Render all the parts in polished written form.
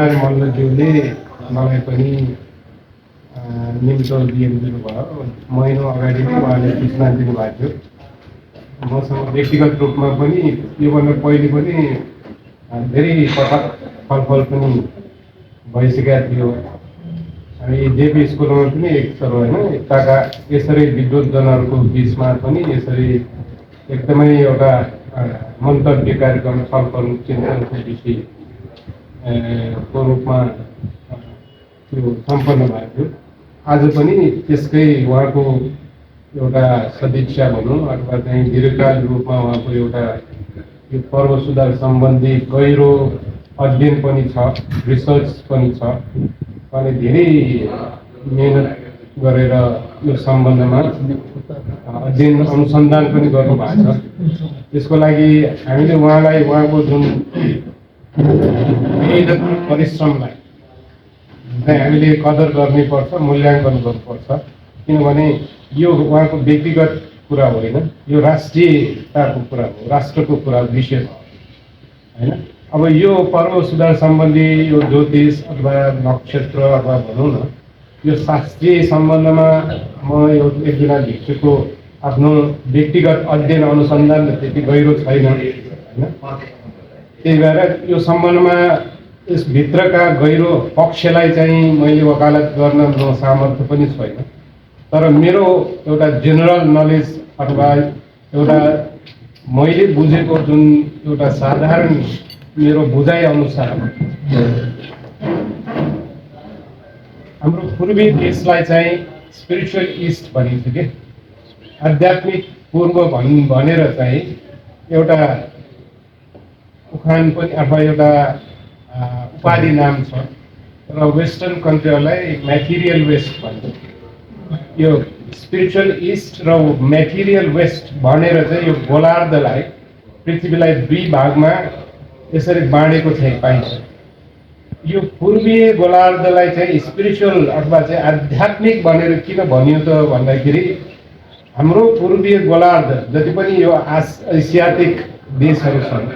नारायण मल्लज्यूले मलाई पनि निम्तो दिनुभयो। महिना अगाडि नै उहाँले सूचना दिनुभएको थियो। मसँग व्यक्तिगत रूपमा पनि योभन्दा पहिले पनि धेरै पटक छलफल पनि भइसकेका थियो। हामी जेपी स्कुलमा पनि एकतर होइन एकताका यसरी विद्वज्जनहरूको बिचमा पनि यसरी एकदमै एउटा मन्तव्य कार्यक्रम छलफल चिन्तनको विषयको रूपमा त्यो सम्पन्न भएको थियो। आज पनि त्यसकै उहाँको एउटा सदिच्छा भनौँ अथवा चाहिँ दीर्घकालीन रूपमा उहाँको एउटा यो पर्व सुधार सम्बन्धी गहिरो अध्ययन पनि छ, रिसर्च पनि छ। उहाँले धेरै मेहनत गरेर यो सम्बन्धमा अध्ययन अनुसन्धान पनि गर्नुभएको छ। त्यसको लागि हामीले उहाँलाई उहाँको जुन मेहनत परिश्रमलाई हामीले कदर गर्नुपर्छ, मूल्याङ्कन गर्नुपर्छ। किनभने यो उहाँको व्यक्तिगत कुरा होइन, यो राष्ट्रियताको कुरा हो, राष्ट्रको कुरा विषय हो होइन। अब यो पर्व सुधार सम्बन्धी यो ज्योतिष अथवा नक्षत्र अथवा भनौँ न यो शास्त्रीय सम्बन्धमा म यो एक दुईजना भिक्षुको आफ्नो व्यक्तिगत अध्ययन अनुसन्धान त्यति गहिरो छैन होइन। त्यही भएर यो सम्बन्धमा यसभित्रका गहिरो पक्षलाई चाहिँ मैले वकालत गर्न म सामर्थ्य पनि छैन। तर मेरो एउटा जेनरल नलेज अथवा एउटा मैले बुझेको जुन एउटा साधारण मेरो बुझाइ अनुसार हाम्रो पूर्वी देशलाई चाहिँ स्पिरिचुअल इस्ट भनिन्छ कि आध्यात्मिक पूर्व भनेर चाहिँ एउटा उखान पनि अथवा एउटा उपाधि नाम छ। र वेस्टर्न कन्ट्रीहरूलाई म्याटेरियल वेस्ट भन्छ। यो स्पिरिचुअल इस्ट र म्याटेरियल वेस्ट भनेर चाहिँ यो गोलार्धलाई पृथ्वीलाई दुई भागमा यसरी बाँडेको चाहिँ पाइन्छ। यो पूर्वीय गोलार्धलाई चाहिँ स्पिरिचुअल अथवा चाहिँ आध्यात्मिक भनेर किन भनियो त भन्दाखेरि हाम्रो पूर्वीय गोलार्ध जति पनि यो एसियाटिक देशहरू छन्,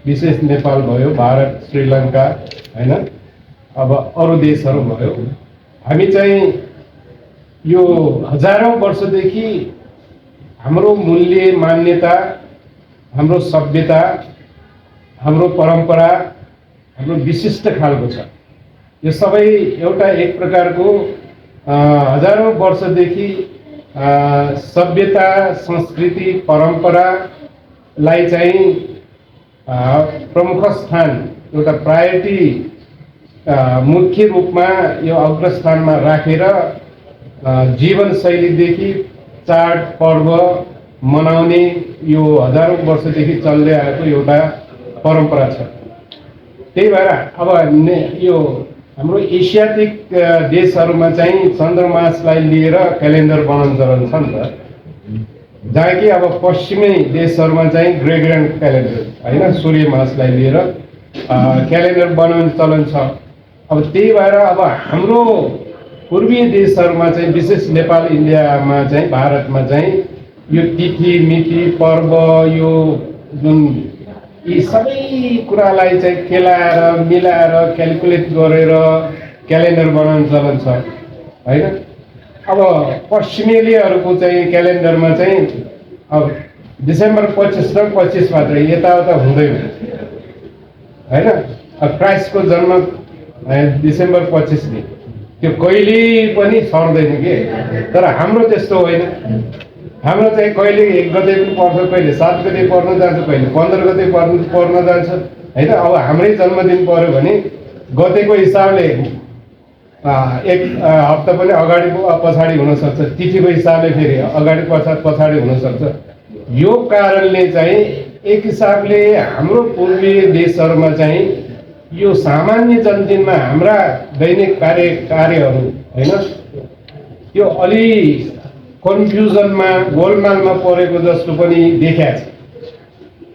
विशेष नेपाल भयो, भारत, श्रीलङ्का होइन, अब अरू देशहरू भयो, हामी चाहिँ यो हजारौँ वर्षदेखि हाम्रो मूल्य मान्यता, हाम्रो सभ्यता, हाम्रो परम्परा, हाम्रो विशिष्ट खालको छ। यो सबै एउटा एक प्रकारको हजारौँ वर्षदेखि सभ्यता, संस्कृति, परम्परालाई चाहिँ प्रमुख स्थान एउटा प्रायोरिटी मुख्य रूपमा यो अग्रस्थानमा राखेर जीवनशैलीदेखि चाड पर्व मनाउने यो हजारौँ वर्षदेखि चल्दै आएको एउटा परम्परा छ। त्यही भएर अब यो हाम्रो एसियाटिक देशहरूमा चाहिँ चन्द्रमासलाई लिएर क्यालेन्डर बनाउन चलन छ नि त, जहाँ कि अब पश्चिमी देशहरूमा चाहिँ ग्रेगोरियन क्यालेन्डर होइन, सूर्य मासलाई लिएर क्यालेन्डर बनाउने चलन छ। अब त्यही भएर अब हाम्रो पूर्वीय देशहरूमा चाहिँ विशेष नेपाल, इन्डियामा चाहिँ, भारतमा चाहिँ यो तिथि मिति पर्व यो जुन यी सबै कुरालाई चाहिँ केलाएर मिलाएर क्यालकुलेट गरेर क्यालेन्डर बनाउनु चलन छ होइन। अब पश्चिमेलीहरूको चाहिँ क्यालेन्डरमा चाहिँ अब डिसेम्बर 25 र 25 मात्रै, यताउता हुँदैन होइन। अब क्राइस्टको जन्म डिसेम्बर 25 नि, त्यो कहिले पनि सर्दैन कि। तर हाम्रो त्यस्तो होइन, हाम्रो चाहिँ कहिले 1 गते पनि पर्छ, कहिले 7 गते पर्न जान्छ, कहिले 15 गते पर्न जान्छ होइन। अब हाम्रै जन्मदिन पर्यो भने गतेको हिसाबले एक हप्ता पनि अगाडि पछाडि हुनसक्छ, तिथिको हिसाबले फेरि अगाडि पछाडि हुनसक्छ। यो कारणले चाहिँ एक हिसाबले हाम्रो पूर्वीय देशहरूमा चाहिँ यो सामान्य जनदिनमा हाम्रा दैनिक कार्यहरू होइन यो अलि कन्फ्युजनमा गोलमालमा परेको जस्तो पनि देखिएको छ।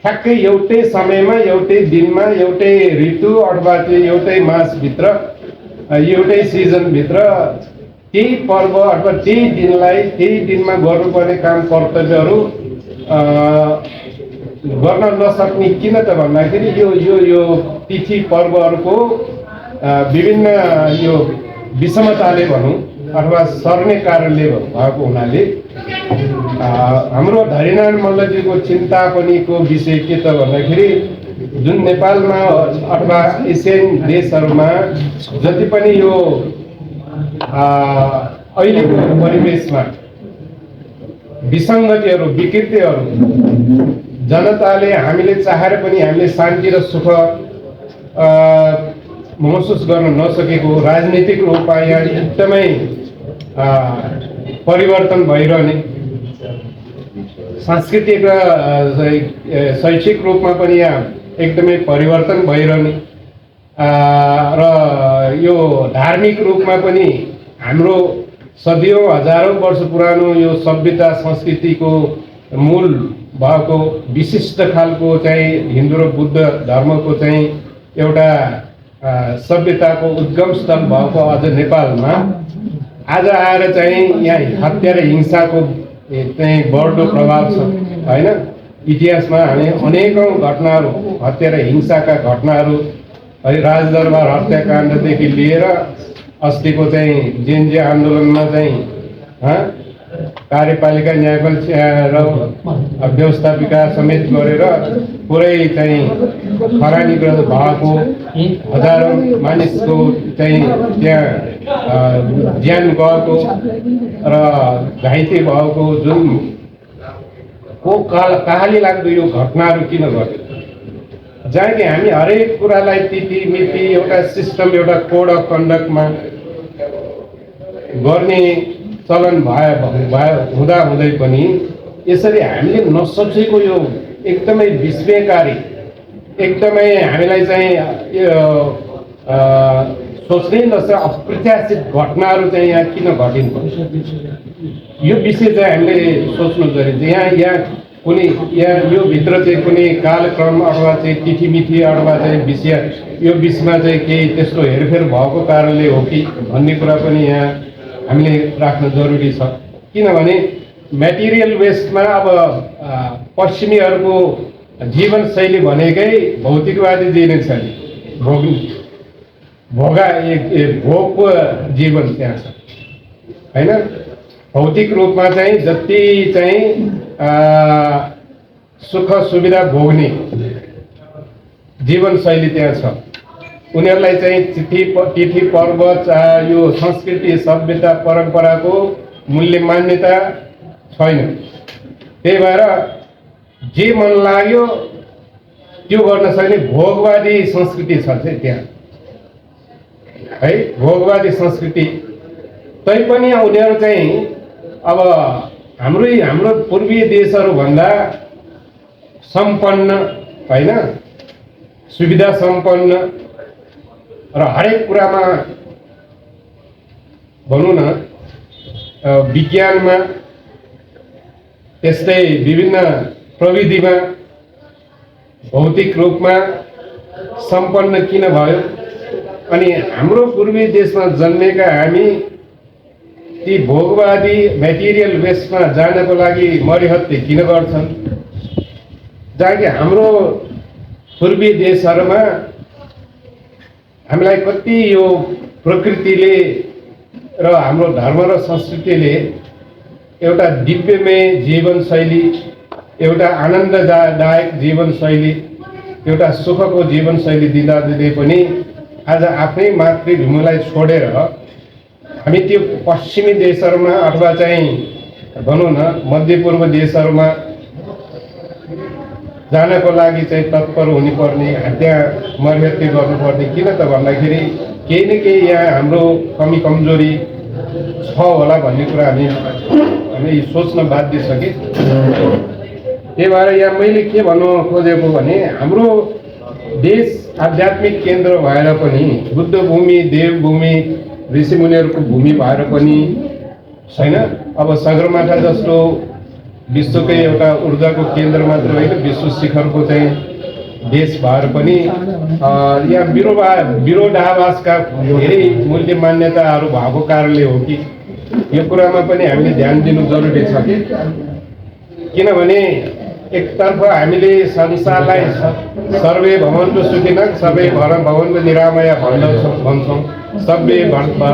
ठ्याक्कै एउटै समयमा, एउटै दिनमा, एउटै ऋतु अथवा त्यो एउटै मासभित्र, एउटै सिजनभित्र त्यही पर्व अथवा त्यही दिनलाई त्यही दिनमा गर्नुपर्ने काम कर्तव्यहरू गर्न नसक्ने किन त भन्दाखेरि यो यो यो तिथि पर्वहरूको विभिन्न यो विषमताले भनौँ अथवा सर्ने कारणले भएको हुनाले हाम्रो धरीनारायण मल्लजीको चिन्ता पनिको विषय के त भन्दाखेरि जुन नेपालमा अथवा एसियन देशहरूमा जति पनि यो अहिलेको परिवेशमा विसङ्गतिहरू विकृतिहरू जनताले हामीले चाहेर पनि हामीले शान्ति र सुख महसुस गर्न नसकेको राजनीतिक रूपमा यहाँ एकदमै परिवर्तन भइरहने सांस्कृतिक र शैक्षिक रूपमा पनि यहाँ एकदमै परिवर्तन भइरहने र यो धार्मिक रूपमा पनि हाम्रो सदियौँ हजारौँ वर्ष पुरानो यो सभ्यता संस्कृतिको मूल भएको विशिष्ट खालको चाहिँ हिन्दू र बुद्ध धर्मको चाहिँ एउटा सभ्यताको उद्गम स्थल भएको अझ नेपालमा आज आएर चाहिँ यहाँ हत्या र हिंसाको चाहिँ बढ्दो प्रभाव छ होइन। इतिहासमा हामी अनेकौँ घटनाहरू हत्या र हिंसाका घटनाहरू है राजदरबार हत्याकाण्डदेखि लिएर अस्तिको चाहिँ जेएनजे आन्दोलनमा चाहिँ कार्यपालिका न्यायपालिका र व्यवस्थापिका समेत गरेर पुरै चाहिँ खरानीग्रस्त भएको हजारौँ मानिसको चाहिँ त्यहाँ ज्यान गएको र घाइते भएको जुन कहाली लाग्दो यो घटनाहरू किन घट्यो जहाँ कि हामी हरेक कुरालाई तिथि मिति एउटा सिस्टम एउटा कोड अफ कन्डक्टमा गर्ने चलन हुँदा हुँदै पनि यसरी हामीले नसोचेको यो एकदमै विस्मयकारी एकदमै हामीलाई चाहिँ सोच्नै नसके अप्रत्याशित घटनाहरू चाहिँ यहाँ किन घटिन्छ यो विषय चाहिँ हामीले सोच्नु जरुरी छ। यहाँ कुनै यहाँ यो भित्र चाहिँ कुनै कालक्रम अथवा चाहिँ तिथिमिथि अथवा चाहिँ विषय यो बिचमा चाहिँ केही त्यस्तो हेरफेर भएको कारणले हो कि भन्ने कुरा पनि यहाँ हामीले राख्न जरुरी छ। किनभने मेटेरियल वेस्टमा अब पश्चिमीहरूको जीवनशैली भनेकै भौतिकवादी जीवन शैली भोगको जीवन त्यहाँ छ होइन। भौतिक रूपमा चाहिँ जति चाहिँ सुख सुविधा भोग्ने जीवनशैली त्यहाँ छ उनीहरूलाई चाहिँ तिथि पर्व चाहे यो संस्कृति सभ्यता परम्पराको मूल्य मान्यता छैन। त्यही भएर जे मन लाग्यो त्यो गर्न सक्ने भोगवादी संस्कृति छ चाहिँ त्यहाँ है भोगवादी संस्कृति। तैपनि उनीहरू चाहिँ अब हाम्रो पूर्वीय देशहरूभन्दा सम्पन्न होइन सुविधा सम्पन्न र हरेक कुरामा भनौँ न विज्ञानमा त्यस्तै विभिन्न प्रविधिमा भौतिक रूपमा सम्पन्न किन भयो अनि हाम्रो पूर्वी देशमा जन्मेका हामी ती भोगवादी मेटेरियल वेस्टमा जानको लागि मरिहत्ते किन गर्छन् जहाँ कि हाम्रो पूर्वी देशहरूमा हामीलाई कति यो प्रकृतिले र हाम्रो धर्म र संस्कृतिले एउटा दिव्यमय जीवनशैली एउटा आनन्ददायक जीवनशैली एउटा सुखको जीवनशैली दिँदा दिँदै पनि आज आफ्नै मातृभूमिलाई छोडेर हामी त्यो पश्चिमी देशहरूमा अथवा चाहिँ भनौँ न मध्यपूर्व देशहरूमा जानको लागि चाहिँ तत्पर हुनुपर्ने त्यहाँ मर्यादा गर्नुपर्ने किन त भन्दाखेरि केही न केही यहाँ हाम्रो कमी कमजोरी छ होला भन्ने कुरा हामी सोच्न बाध्य छ कि। त्यही भएर यहाँ मैले के भन्नु खोजेको भने हाम्रो देश आध्यात्मिक केन्द्र भएर पनि बुद्ध भूमि देवभूमि ऋषिमुनिहरूको भूमि भएर पनि छैन। अब सगरमाथा जस्तो विश्वकै एउटा ऊर्जाको केन्द्र मात्र होइन विश्व शिखरको चाहिँ देश भएर पनि यहाँ विरोधाभासका धेरै मूल्य मान्यताहरू भएको कारणले हो कि यो कुरामा पनि हामीले ध्यान दिनु जरुरी छ कि। किनभने एकतर्फ हामीले संसारलाई सर्वे भवन्तु सुखिनः सबै भवन्तु निरामया भन्छौँ, सबै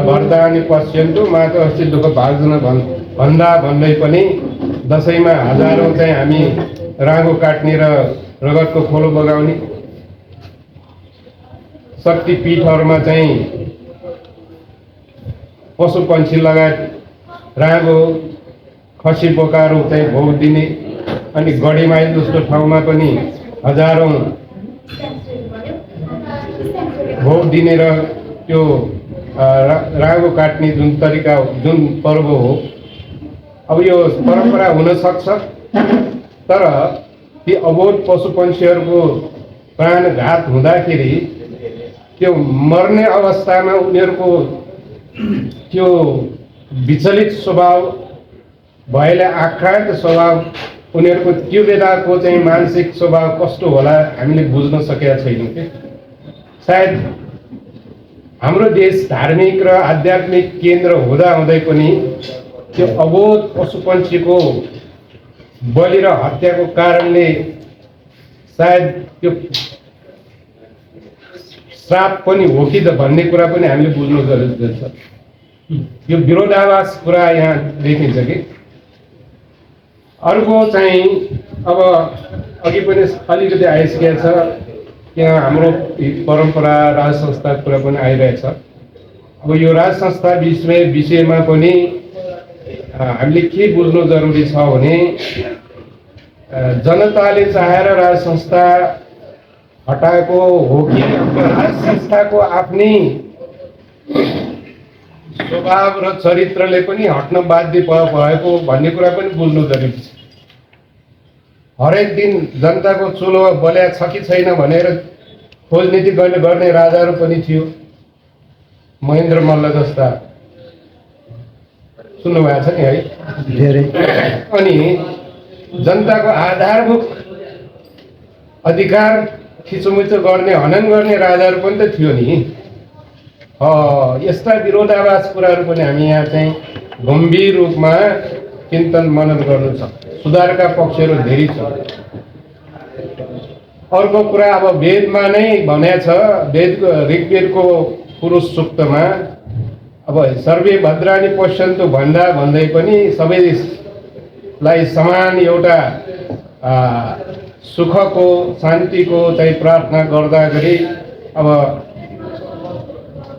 वरदानी पश्यन्तु मातृहस्ती दुःख भाग्दैन भन्दा भन्दै पनि दसैँमा हजारौँ चाहिँ हामी राँगो काट्ने र रगतको खोलो बगाउने, शक्तिपीठहरूमा चाहिँ पशु पक्षी लगायत राँगो खसी बोकाहरू चाहिँ भोग दिने, अनि गढीमाई जस्तो ठाउँमा पनि हजारौँ भोग दिने र त्यो राँगो काट्ने जुन तरिका जुन पर्व हो। अब यो परम्परा हुन सक्छ, तर ती अबोध पशु पक्षीहरूको प्राणघात हुँदाखेरि त्यो मर्ने अवस्थामा उनीहरूको त्यो विचलित स्वभाव भएले आक्रान्त स्वभाव, उनीहरूको त्यो बेलाको चाहिँ मानसिक स्वभाव कस्तो होला हामीले बुझ्न सकेका छैनौँ के। सायद हाम्रो देश धार्मिक र आध्यात्मिक केन्द्र हुँदाहुँदै पनि त्यो अबोध पशु पक्षीको बलि र हत्याको कारणले सायद त्यो श्राप पनि हो कि त भन्ने कुरा पनि हामीले बुझ्नु जरुरी छ। यो विरोधाभास कुरा यहाँ देखिन्छ कि। अर्को चाहिँ अब अघि पनि अलिकति आइसकेको छ, यहाँ हाम्रो परम्परा राज संस्था कुरा पनि आइरहेछ। अब यो राज संस्था विषयमा पनि हामीले के बुझ्नु जरुरी छ भने जनताले चाहेर राज संस्था हटाएको हो कि राज संस्थाको आफ्नै स्वभाव र चरित्रले पनि हट्न बाध्य भएको भन्ने कुरा पनि बुझ्नु जरुरी छ। हरेक दिन जनताको चुलो बल्या छ कि छैन भनेर खोजनीति गर्ने राजाहरू पनि थियो, महेन्द्र मल्ल जस्ता, सुन्नु भएको छ नि है धेरै। अनि जनताको आधारभूत अधिकार खिचोमिचो गर्ने हनन गर्ने राजाहरू पनि त थियो नि। यस्ता विरोधाभास कुराहरू पनि हामी यहाँ चाहिँ गम्भीर रूपमा चिन्तन मनन गर्नु छ। सुधारका पक्षहरू धेरै छन्। अर्को कुरा अब वेदमा नै भनेको छ, वेदको ऋग्वेदको पुरुष सूक्तमा अब सर्वे भद्राणि पश्यन्तु भन्दा भन्दै पनि सबैलाई समान एउटा सुखको शान्तिको चाहिँ प्रार्थना गर्दा गरी अब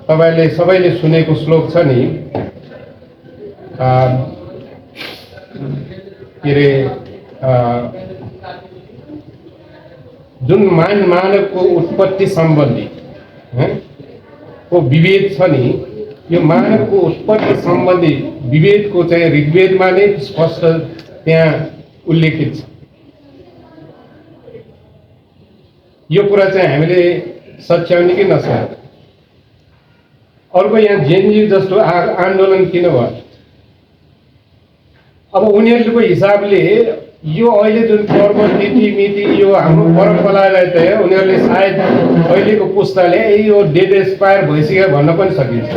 तपाईले सबैले सुनेको श्लोक छ नि, के अरे जुन मानवको उत्पत्ति सम्बन्धी को विभेद छ नि, यो मानवको उत्पत्ति सम्बन्धी विभेदको चाहिँ ऋग्वेदमा नै स्पष्ट त्यहाँ उल्लेखित छ। यो कुरा चाहिँ हामीले सच्याउने कि नसक्ने। अर्को यहाँ जेनजी जस्तो आन्दोलन किन भयो? अब उनीहरूको हिसाबले यो अहिले जुन पर्व तिथि यो हाम्रो परम्परालाई त उनीहरूले सायद अहिलेको पुस्ताले यो डेड एक्सपायर भइसक्यो भन्न पनि सकिन्छ।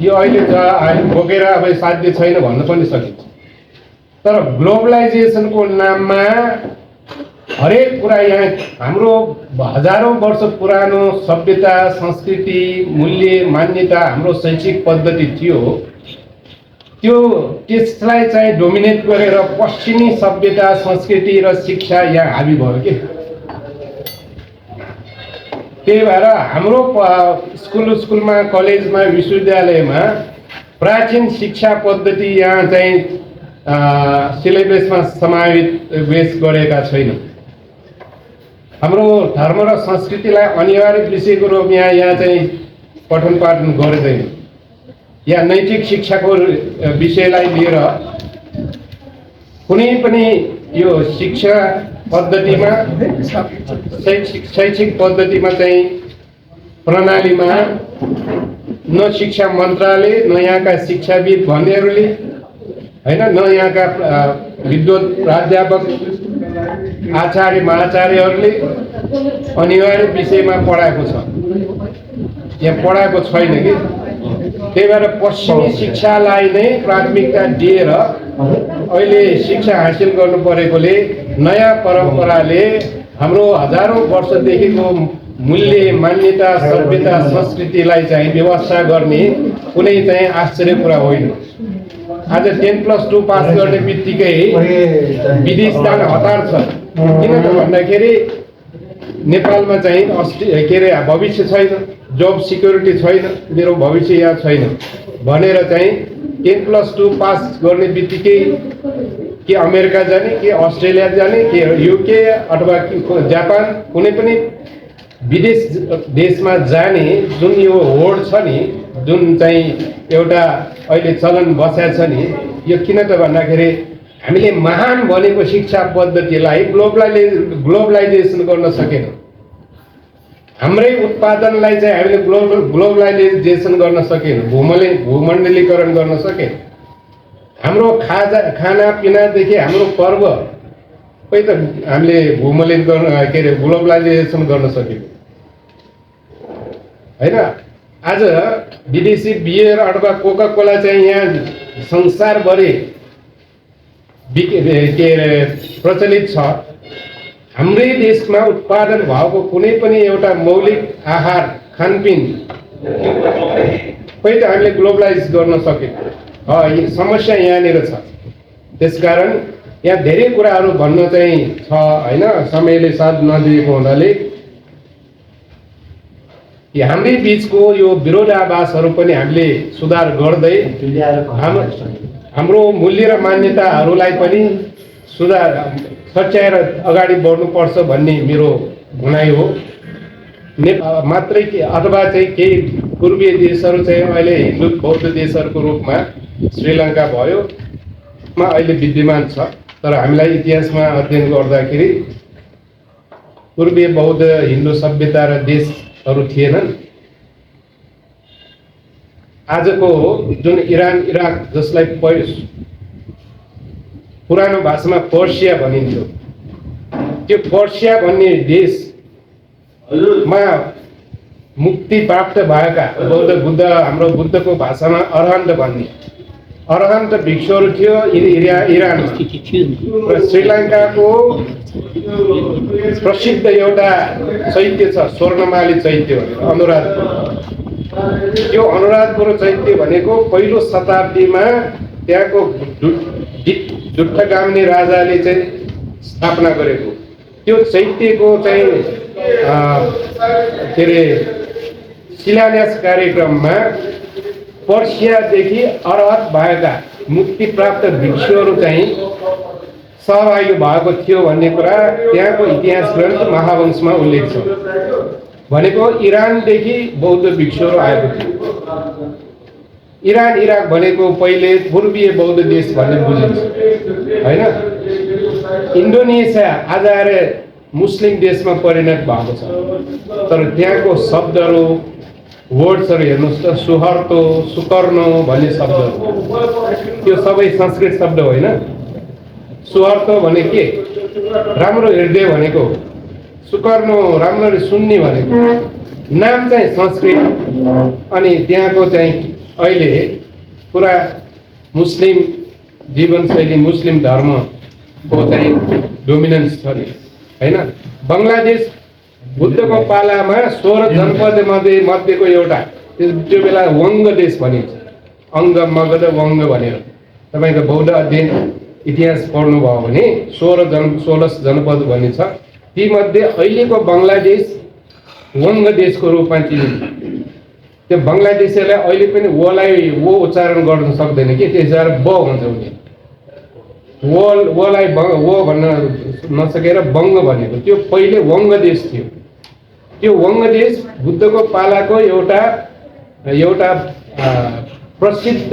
यो अहिले बोकेर अब साध्य छैन भन्न पनि सकिन्छ। तर ग्लोबलाइजेसनको नाममा हरेक कुरा यहाँ हाम्रो हजारौं वर्ष पुरानो सभ्यता, संस्कृति, मूल्य, मान्यता, हाम्रो शैक्षिक पद्धति थियो, त्यसलाई चाहिँ डोमिनेट गरेर पश्चिमी सभ्यता, संस्कृति र शिक्षा यहाँ हावी भयो कि। त्यही भएर हाम्रो स्कुलमा, कलेजमा, विश्वविद्यालयमा प्राचीन शिक्षा पद्धति यहाँ चाहिँ सिलेबसमा समावेश गरेका छैन। हाम्रो धर्म र संस्कृतिलाई अनिवार्य विषयको रूपमा यहाँ चाहिँ पठन पाठन गरिँदैन। या नैतिक शिक्षाको विषयलाई लिएर कुनै पनि यो शिक्षा पद्धतिमा, शैक्षिक पद्धतिमा चाहिँ प्रणालीमा न शिक्षा मन्त्रालय, न यहाँका शिक्षाविद भन्नेहरूले हैन, न यहाँका विद्वत प्राध्यापक, आचार्य महाचार्यहरूले अनिवार्य विषयमा पढाएको छ, यहाँ पढाएको छैन कि। त्यही भएर पश्चिमी शिक्षालाई नै प्राथमिकता दिएर अहिले शिक्षा हासिल गर्नु परेकोले नयाँ परम्पराले हाम्रो हजारौँ वर्षदेखिको मूल्य मान्यता सभ्यता संस्कृतिलाई चाहिँ व्यवस्था गर्ने कुनै चाहिँ आश्चर्य कुरा होइन। आज 10+2 पास गर्ने बित्तिकै विदेश जान हतार छ। किन त भन्दाखेरि नेपालमा चाहिँ के अरे भविष्य छैन, जब सिक्युरिटी छैन, मेरो भविष्य यहाँ छैन भनेर चाहिँ 10+2 पास गर्ने बित्तिकै कि अमेरिका जाने, कि अस्ट्रेलिया जाने, कि युके अथवा जापान कुनै पनि विदेश देशमा जाने जुन यो होड छ नि, जुन चाहिँ एउटा अहिले चलन बसेको छ नि, यो किन त भन्दाखेरि हामीले महान भनेको शिक्षा पद्धतिलाई ग्लोबलाइजेसन गर्न सकेनौँ। हाम्रै उत्पादनलाई चाहिँ हामीले ग्लोबलाइजेसन गर्न सकेनौँ, भूमण्डलीकरण गर्न सकेनौँ। हाम्रो खानापिनादेखि हाम्रो पर्व खै त हामीले भूमण्डलीकरण के अरे ग्लोबलाइजेसन गर्न सकेको होइन। आज विदेशी बियर अथवा कोका कोला चाहिँ यहाँ संसारभरि के अरे प्रचलित छ। हाम्रै देशमा उत्पादन भएको कुनै पनि एउटा मौलिक आहार खानपिन खै त हामीले ग्लोबलाइज गर्न सकेको। समस्या यहाँनिर छ। त्यसकारण यहाँ धेरै कुराहरू भन्न चाहिँ छ होइन, समयले साथ नदिएको हुनाले हाम्रै बिचको यो विरोधाभासहरू पनि हामीले सुधार गर्दै हाम्रो मूल्य र मान्यताहरूलाई पनि सुधार सच्याएर अगाडि बढ्नुपर्छ भन्ने मेरो भनाइ हो। मात्रै अथवा चाहिँ केही पूर्वीय देशहरू चाहिँ अहिले हिन्दू बौद्ध देशहरूको रूपमा श्रीलङ्का भयो मा अहिले विद्यमान छ। तर हामीलाई इतिहासमा अध्ययन गर्दाखेरि पूर्वीय बौद्ध हिन्दू सभ्यता र देशहरू थिएनन्। आजको जुन इरान इराक जसलाई पुरानो भाषामा पर्सिया भनिन्थ्यो, त्यो पर्सिया भन्ने देशमा मुक्ति प्राप्त भएका बुद्ध हाम्रो बुद्धको भाषामा अरहन्त भन्ने अरहन्त भिक्षुहरू थियो इरानमा। र श्रीलङ्काको प्रसिद्ध एउटा चैत्य छ स्वर्णमाली चैत्य भनेर अनुराधपुर। त्यो अनुराधपुर चैत्य भनेको पहिलो शताब्दीमा त्यहाँको जुट्ठगाम्ने राजाले चाहिँ स्थापना गरेको। त्यो चैत्यको चाहिँ के अरे शिलान्यास कार्यक्रममा पर्सियादेखि अरहत भएका मुक्ति प्राप्त भिक्षुहरू चाहिँ सहभागी भएको थियो भन्ने कुरा त्यहाँको इतिहास ग्रन्थ महावंशमा उल्लेख छ। भनेको इरानदेखि बौद्ध भिक्षुहरू आएको थियो। इरान इराक भनेको पहिले पूर्वीय बौद्ध देश भन्ने बुझिन्छ होइन। इन्डोनेसिया आज आएर मुस्लिम देशमा परिणत भएको छ। तर त्यहाँको शब्दहरू वर्ड्सहरू हेर्नुहोस् त, सुहर्तो सुकर्नो भन्ने शब्दहरू त्यो सबै संस्कृत शब्द होइन। सुहर्तो भने के? राम्रो हृदय भनेको। सुकर्नो राम्ररी सुन्ने भनेको। नाम चाहिँ संस्कृत। अनि त्यहाँको चाहिँ अहिले पुरा मुस्लिम जीवनशैली मुस्लिम धर्मको चाहिँ डोमिनेन्स छ नि होइन। बङ्गलादेश बुद्धको पालामा 16 जनपद मध्येको एउटा, त्यो बेला वङ्ग देश भनिन्छ। अङ्ग मगध वङ्ग भनेर तपाईँको बौद्ध अध्ययन इतिहास पढ्नुभयो भने 16 जनपद भनिन्छ। तीमध्ये अहिलेको बङ्गलादेश वङ्ग देशको रूपमा चिनिन्छ। त्यो बङ्गलादेशीलाई अहिले पनि वलाई वो उच्चारण गर्न सक्दैन कि, त्यसबाट ब हुन्छ उनी। वलाई वो भन्न नसकेर बङ्ग भनेको। त्यो पहिले वङ्ग देश थियो। त्यो वङ्ग देश बुद्धको पालाको एउटा प्रसिद्ध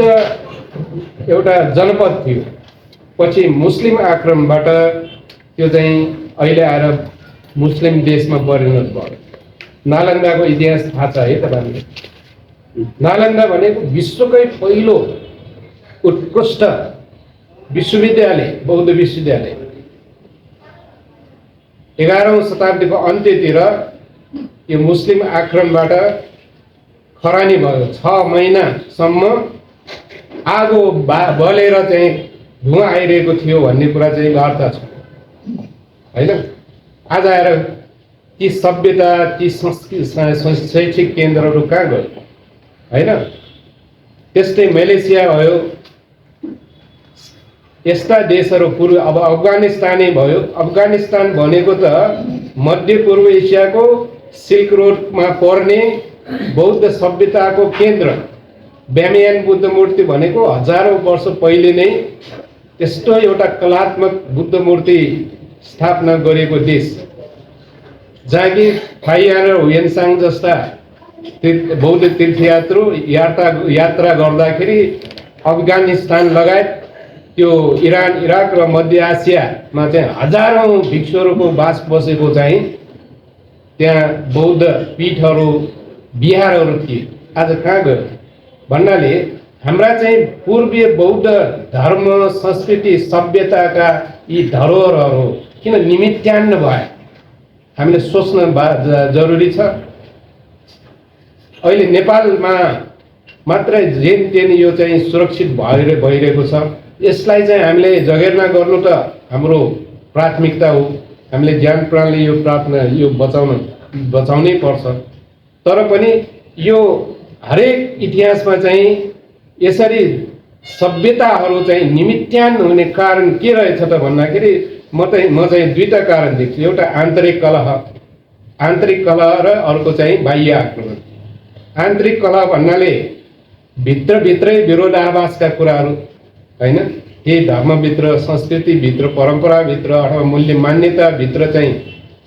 एउटा जनपद थियो। पछि मुस्लिम आक्रमणबाट त्यो चाहिँ अहिले आएर मुस्लिम देशमा परिणत भयो। नालन्दाको इतिहास थाहा छ है तपाईँले? नालन्दा भनेको विश्वकै पहिलो उत्कृष्ट विश्वविद्यालय, बौद्ध विश्वविद्यालय। 11औं शताब्दीको अन्त्यतिर यो मुस्लिम आक्रमणबाट खरानी भयो। 6 महिनासम्म आगो बलेर चाहिँ धुवा आइरहेको थियो भन्ने कुरा चाहिँ वार्ता छ हैन। आज आएर ती सभ्यता ती शैक्षिक केन्द्रहरू कहाँ गयो हैन। त्यस्तै मलेसिया भयो, यस्ता देशहरू पूर्व अब अफगानिस्तानै भयो। अफगानिस्तान भनेको त मध्यपूर्व एसियाको सिल्क रोडमा पर्ने बौद्ध सभ्यताको केन्द्र। ब्यामियान बुद्ध मूर्ति भनेको हजारौं वर्ष पहिले नै त्यस्तो एउटा कलात्मक बुद्ध मूर्ति स्थापना गरेको देश, जहाँ कि फाइयान र हुयनसाङ जस्ता बौद्ध तीर्थयात्रु यात्रा गर्दाखेरि अफगानिस्तान लगायत त्यो इरान, इराक र मध्य एसियामा चाहिँ हजारौं भिक्षुहरूको बास बसेको चाहिँ त्यहाँ बौद्ध पीठहरू, विहारहरू थिए। आज कहाँ गयो भन्नाले हाम्रा चाहिँ पूर्वीय बौद्ध धर्म, संस्कृति, सभ्यताका यी धरोहरहरू किन निमित्यान्न भए हामीले सोच्न जरुरी छ। अहिले नेपालमा मात्रै जेन तेन यो चाहिँ सुरक्षित भइरहेको छ। यसलाई चाहिँ हामीले जगेर्ना गर्नु त हाम्रो प्राथमिकता हो। हामीले ज्ञान प्रणाली यो बचाउनै पर्छ। तर पनि यो हरेक इतिहासमा चाहिँ यसरी सभ्यताहरू चाहिँ निमित्यान्न हुने कारण के रहेछ त भन्दाखेरि म चाहिँ दुईटा कारण देख्छु। एउटा आन्तरिक कलह र अर्को चाहिँ बाह्य आक्रमण। आन्तरिक कलह भन्नाले भित्रभित्रै विरोधाभासका कुराहरू हैन, केही धर्मभित्र, संस्कृतिभित्र, परम्पराभित्र अथवा मूल्य मान्यताभित्र चाहिँ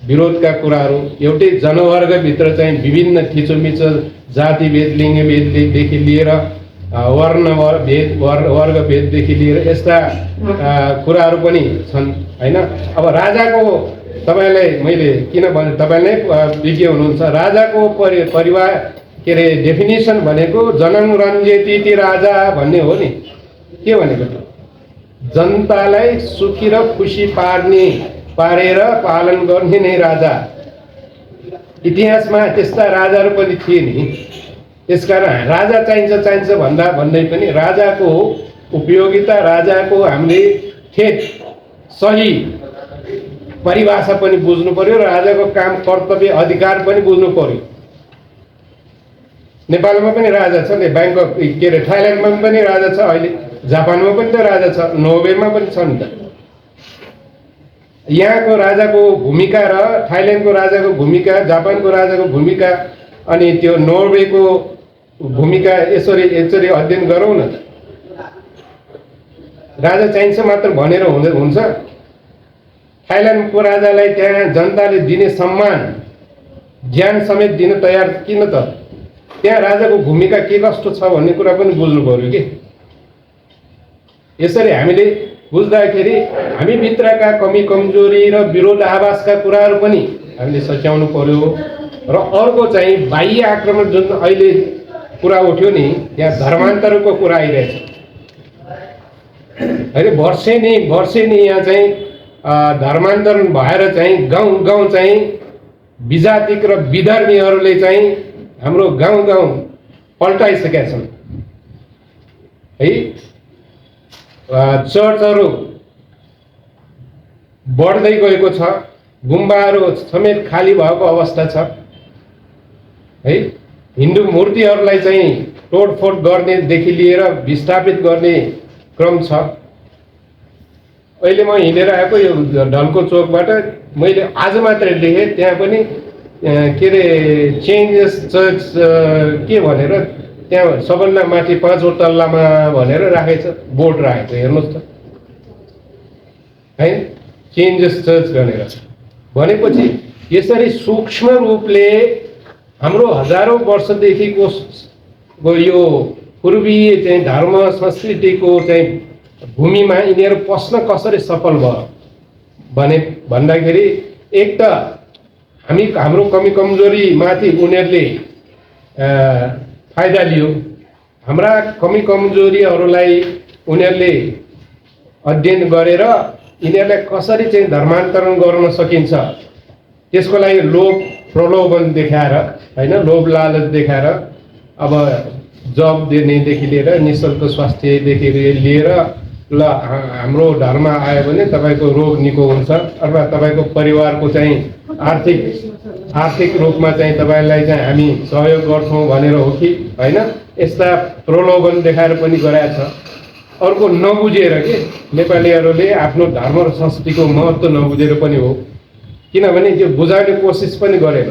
विरोधका कुराहरू, एउटै जनवर्गभित्र चाहिँ विभिन्न थिचोमिचो जातिभेद, लिङ्गभेददेखि लिएर वर्गभेददेखि लिएर यस्ता कुराहरू पनि छन् हैन। अब राजाको तपाईलाई मैले किन भने तपाईँ नै विज्ञ हुनुहुन्छ, राजाको परिवार के अरे डेफिनेसन भनेको जनम रञ्जेति राजा भन्ने हो नि। के भनेको त जनतालाई सुखी र खुसी पारेर पालन गर्ने नै राजा। इतिहासमा त्यस्ता राजाहरू पनि थिए नि। त्यसकारण राजा चाहिन्छ भन्दै पनि राजाको उपयोगिता, राजाको हामीले ठेट सही परिभाषा पनि बुझ्नु पर्यो र राजाको काम, कर्तव्य, अधिकार पनि बुझ्नु पर्यो। नेपालमा पनि राजा छ नि, ब्याङ्कक के अरे थाइल्यान्डमा पनि राजा छ, अहिले जापानमा पनि त राजा छ, नर्वेमा पनि छ नि त। यहाँको राजाको भूमिका र थाइल्यान्डको राजाको भूमिका, जापानको राजाको भूमिका अनि त्यो नर्वेको भूमिका यसरी अध्ययन गरौँ न त। राजा चाहिन्छ मात्र भनेर हुन्छ? थाइल्यान्डको राजालाई त्यहाँ जनताले दिने सम्मान, ज्यान समेत दिन तयार किन त? त्यहाँ राजाको भूमिका के कस्तो छ भन्ने कुरा पनि बुझ्नु पर्यो कि। यसरी हामीले बुझ्दाखेरि हामी भित्रका कमी कमजोरी र विरोधाभासका कुराहरू पनि हामीले सच्याउनु पर्यो। र अर्को चाहिँ बाह्य आक्रमण जुन अहिले कुरा उठ्यो नि, यहाँ धर्मान्तरको कुरा आइरहेछ हैन। वर्षेनी यहाँ चाहिँ धर्मान्तरण भएर चाहिँ गाउँ चाहिँ विजातिक र विधर्मीहरूले चाहिँ हाम्रो गाउँ पल्टाइसकेका छन् है। चर्चहरू बढ्दै गएको छ, गुम्बाहरू समेत खाली भएको अवस्था छ है। हिन्दू मूर्तिहरूलाई चाहिँ तोडफोड गर्नेदेखि लिएर विस्थापित गर्ने क्रम छ। अहिले म हिँडेर आएको यो ढल्को चोकबाट मैले आज मात्रै देखेँ, त्यहाँ पनि के अरे चेन्जेस चर्च के भनेर त्यहाँ सबभन्दा माथि 5औं तल्लामा भनेर राखेछ, बोर्ड राखेको हेर्नुहोस् त है, चेन्जेस चर्च भनेर। भनेपछि यसरी सूक्ष्म रूपले हाम्रो हजारौं वर्षदेखिको यो पूर्वीय चाहिँ धर्म संस्कृतिको चाहिँ भूमिमा यिनीहरू पस्न कसरी सफल भयो भन्दाखेरि एक त हाम्रो कमी कमजोरी माथि उनीहरूले फाइदा लियो। हाम्रा कमी कमजोरीहरूलाई उनीहरूले अध्ययन गरेर यिनीहरूलाई कसरी चाहिँ धर्मान्तरण गर्न सकिन्छ त्यसको लागि लोभ प्रलोभन देखाएर हैन, लोभ लालच देखाएर अब जब दिनेदेखि लिएर निशुल्क स्वास्थ्यदेखि लिएर ल हाम्रो धर्म आयो भने तपाईँको रोग निको हुन्छ अथवा तपाईँको परिवारको चाहिँ आर्थिक रूपमा चाहिँ तपाईँलाई चाहिँ हामी सहयोग गर्छौँ भनेर हो कि होइन, यस्ता प्रलोभन देखाएर पनि गराएको छ। अर्को नबुझेर के नेपालीहरूले आफ्नो धर्म र संस्कृतिको महत्त्व नबुझेर पनि हो, किनभने त्यो बुझाउने कोसिस पनि गरेन।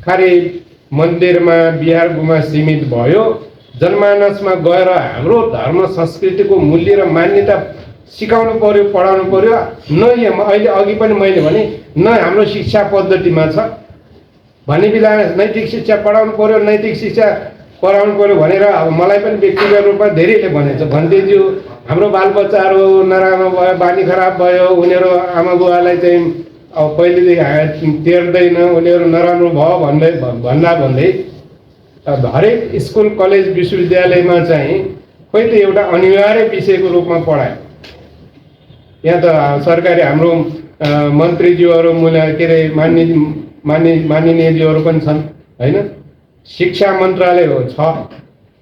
खालि मन्दिरमा बिहारमा सीमित भयो, जनमानसमा गएर हाम्रो धर्म संस्कृतिको मूल्य र मान्यता सिकाउनु पर्यो, पढाउनु पर्यो। न अहिले अघि पनि मैले भने न हाम्रो शिक्षा पद्धतिमा छ भन्ने बेला नैतिक शिक्षा पढाउनु पर्यो, नैतिक शिक्षा पढाउनु पर्यो भनेर अब मलाई पनि व्यक्तिगत रूपमा धेरैले भनेछ, भन्दैज्यू हाम्रो बालबच्चाहरू नराम्रो भयो, बानी खराब भयो, उनीहरू आमा बुवालाई चाहिँ अब पहिलेदेखि तेर्दैन, उनीहरू नराम्रो भयो भन्दै हरेक स्कुल कलेज विश्वविद्यालयमा चाहिँ खोइ त एउटा अनिवार्य विषयको रूपमा पढायो। यहाँ त सरकारी हाम्रो मन्त्रीज्यूहरू के अरे माननीयज्यूहरू पनि छन् होइन। शिक्षा मन्त्रालय छ,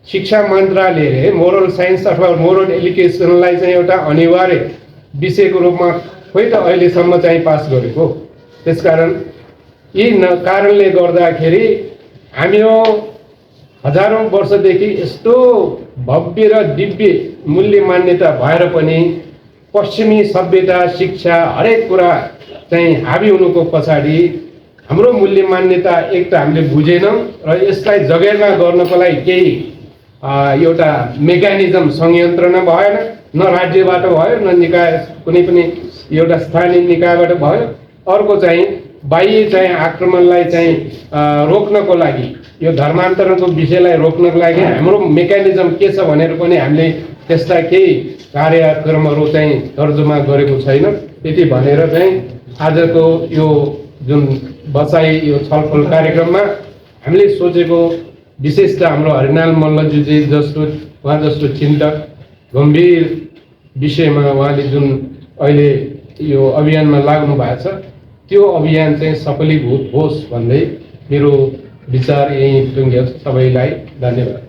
शिक्षा मन्त्रालयले मोरल साइन्स अथवा मोरल एजुकेसनलाई चाहिँ एउटा अनिवार्य विषयको रूपमा खोइ त अहिलेसम्म चाहिँ पास गरेको। त्यसकारण यी कारणले गर्दाखेरि हामी हजारौं वर्षदेखि यस्तो भव्य र दिव्य मूल्य मान्यता भएर पनि पश्चिमी सभ्यता शिक्षा हरेक कुरा चाहिँ हावी हुनुको पछाडि हाम्रो मूल्य मान्यता एक त हामीले बुझेनौँ र यसलाई जगेर्ना गर्नको लागि केही एउटा मेकानिजम संयन्त्र नै भएन, न राज्यबाट भयो न निकाय कुनै पनि एउटा स्थानीय निकायबाट भयो। अर्को चाहिँ बाह्य चाहिँ आक्रमणलाई चाहिँ रोक्नको लागि, यो धर्मान्तरणको विषयलाई रोक्नको लागि हाम्रो मेकानिजम के छ भनेर पनि हामीले त्यस्ता केही कार्यक्रमहरू चाहिँ तर्जुमा गरेको छैन। त्यति भनेर चाहिँ आजको यो जुन बसाई यो छलफल कार्यक्रममा हामीले सोचेको विशेष त हाम्रो हरिनाल मल्लजी उहाँ जस्तो चिन्तक गम्भीर विषयमा उहाँले जुन अहिले यो अभियानमा लाग्नु भएको छ त्यो अभियान चाहिँ सफलीभूत होस् भन्दै मेरो विचार यही टुङ्ग्यो। सबैलाई धन्यवाद।